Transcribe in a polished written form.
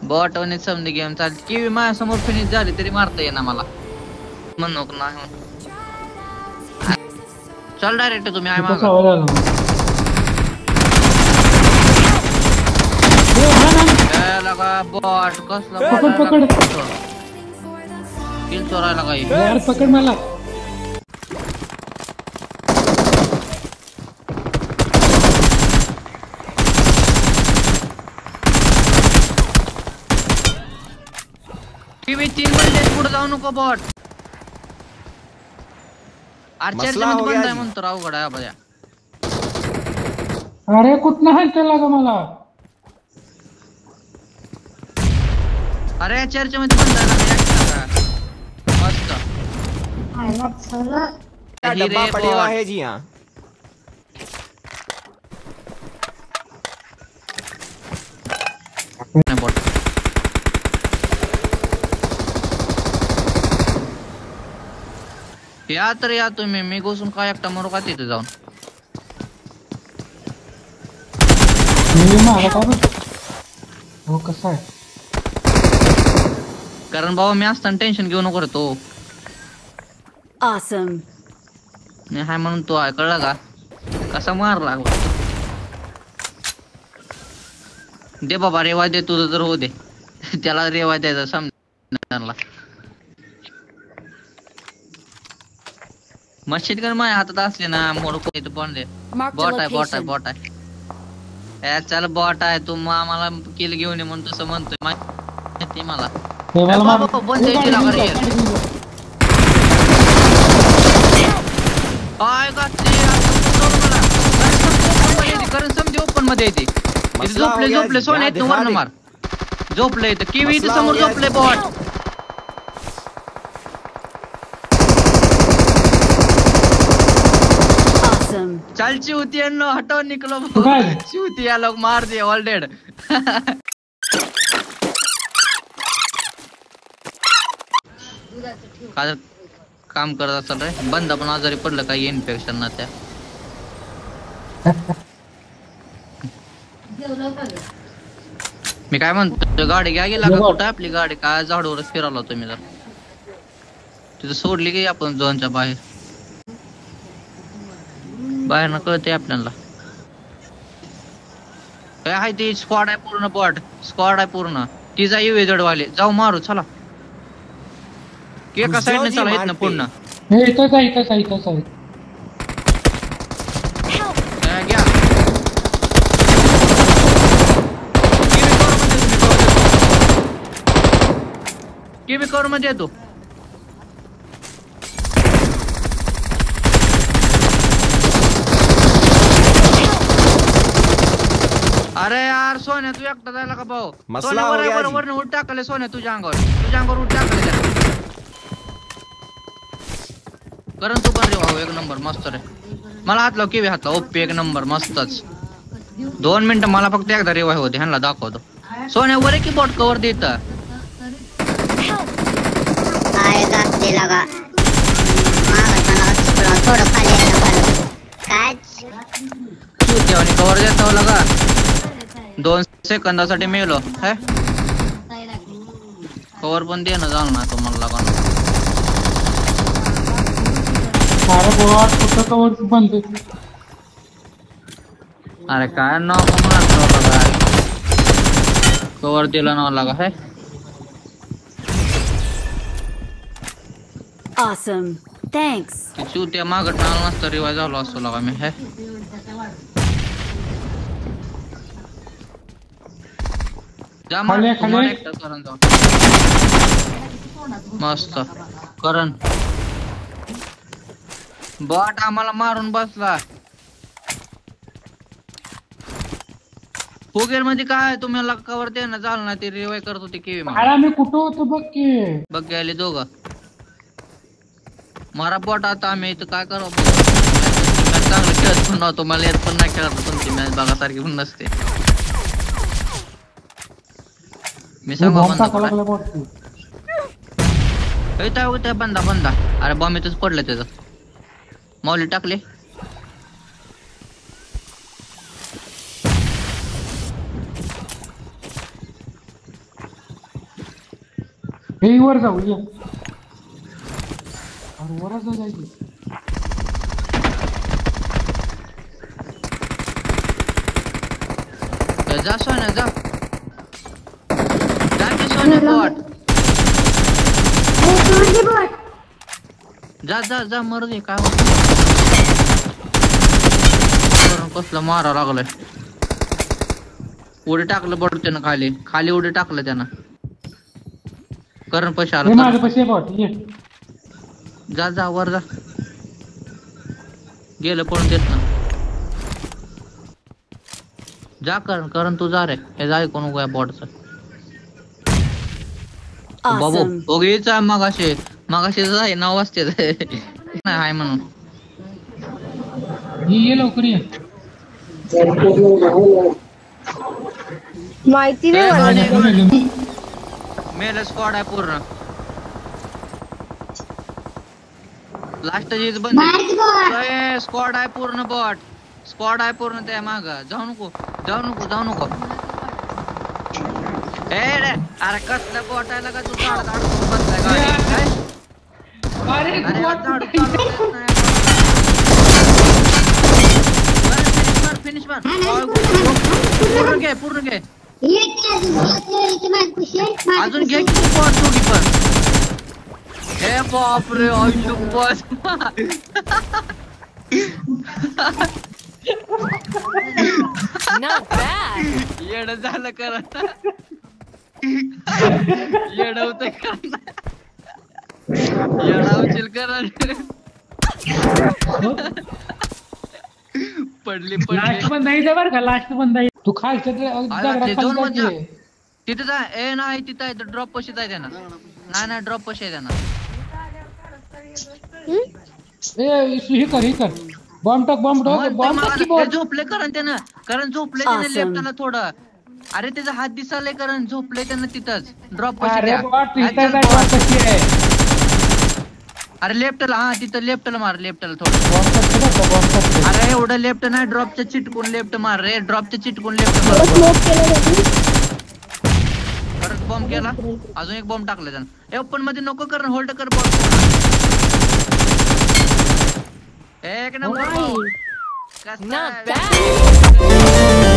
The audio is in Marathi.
बॉट आणि समधी गेम चालते किवी माझ्यासमोर फिनिश झाली तरी मारता येईना मला म्हणू नाही चल डायरेक्ट तुम्ही आहे मागा लगा बॉट कसला किल चोरायला काही यार पकड मला किवी 3 बंदे पुढे जाऊ नको बॉट आर्चरच्या मध्ये बंद आहे म्हणतो अवघड आहे बघा अरे कुठनं हाणते लागा मला अरे चर्चच्या मध्ये बंद आहे मस्त डब्बा पड़ा हुआ है जी हाँ या तर या तुम्ही मी घुसून काय एकटा मरू का तिथे जाऊन हो कसं आहे कारण बाबा मी असताना टेन्शन घेऊ नको रे तो Awesome. मी हाय म्हणून तो आहे कळला का कसा मार लागला दे बाबा रेवाय दे तुझं तर हो दे त्याला रेवाय द्यायचा समजा मशीद कर माझ्या हातात असले ना मोड कोणी पण दे बॉट आहे चल बॉट आहे तू आम्हाला किल घेऊन ये म्हणून तसं म्हणतोय माहिती मला बंद द्यायची लागा रे काय कारण समजे ओपन मध्ये येते झोपले सोने येत वर्ण मार झोपले तर किवी इथे समोर झोपले बॉट चलची होती हटो निकलो होती या लोग मार दिए ऑल डेड काम करत असेल रे बंद पण आजारी पडलं काही इन्फेक्शन ना त्या मी काय म्हणतो गाडी घ्या गेला का कुठं आपली गाडी काय झाडूवरच फिरवला तुम्ही जर तिथं सोडली की आपण झोनच्या बाहेर न कळते आपल्याला काय आहे ती स्क्वॉड आहे पूर्ण बॉट स्क्वॉड आहे पूर्ण ती जा युवे जडवाले जाऊ मारू चला एका साईडने चला येत ना पूर्ण इथंच आहे घ्या केबी कवर मध्ये येतो अरे यार सोन्या तू एकटा जायला का भाऊ वरनं उठ टाकले सोन्या तुझ्या अंगावर उठ टाकले करण तू पण रे भाऊ एक नंबर मस्त रे मला हात लाव केवी हात लाव ओपी एक नंबर मस्तच 2 मिनिटं मला फक्त एकदा रेवाय होते ह्यांना दाखवतो सोन्या वर की बॉट कवर देत कवर देतो लगा 2 सेकंदासाठी मेलो है कवर पण दे ना जाऊ ना तुम्हाला लगा अरे काय नाव कवर दिला नाव लगा है Awesome. Thanks. त्या मागं टाळलं नसतं रिवाय झालो असतो लगा मी हे जा करण जाऊ मस्त करण बॉट आम्हाला मारून बसला फोगेर मध्ये काय तुम्हाला कवर दे ना झालं ना ते रिवाय करत होते केवी मी कुठं होतो बघ गेले दोघं मारा बॉट आता आम्ही इथं काय करावं चांगलं खेळत पण नव्हतो मला येत पण नाही खेळत तुमची मॅच बघासारखी पण नसते मी सांगा बंदा अरे बॉम्ब इथंच पडलं त्याचं मौली टाकले हे वर जाऊ ये. अरे वरच जायचं. जा सोन्या जा की सोन्या बॉट जा मरू दे काय होत कसलं मारा लागलाय. उडी टाकलं बॉट त्यानं खाली उडी टाकलं त्यानं. करण पैसे आला माझे पैसे बॉट ये. जा वर जा गेलं पळून देत ना. जा करण तू जा रे. हे जा कोण उगा बॉटचं बाबू Awesome. ओगीचा मगाशी जाय 9 वाजते नाही हाय म्हणून. ये लवकर ये. माहिती नाही मला. मेल स्क्वॉड आहे पूर्ण. लास्ट जीज बंद स्क्वॉड आहे पूर्ण. बॉट स्क्वॉड आहे पूर्ण. त्या माग जाऊ नको. ए रे अरे कसलं बॉट आहे का तू झाड बसलाय गाडी काय. अरे फिनिश मार पूर्ण घे अजून घे की बॉट थोडी पण. हे बापरे बॉस Not bad. येड झालं करा. येडवत येडावशील करा. पडली लास्ट पण नाही जा बरं का. लास्ट पण नाही. तू खायचं तिथं जा. ए नाही तिथं आहे ड्रॉप पशी जाय त्यांना. नाही ड्रॉप पशी आहे त्यांना. हे कर बॉम्ब टाक झोपले त्यानं झोपले त्यानं लेफ्टला थोडं. अरे त्याचा हात दिसायला करण झोपले त्यानं तिथंच ड्रॉप अरे लेफ्टला. हा तिथं लेफ्टला मार. लेफ्टला थोडं. अरे एवढं लेफ्ट नाही ड्रॉपच्या चिटकून लेफ्ट मार रे. ड्रॉपच्या चिटकून लेफ्ट मार. परत बॉम्ब केला. अजून एक बॉम्ब टाकला त्यानं. ओपन मध्ये नको कर. होल्ड कर बॉम्ब. एक नंबर. Not bad.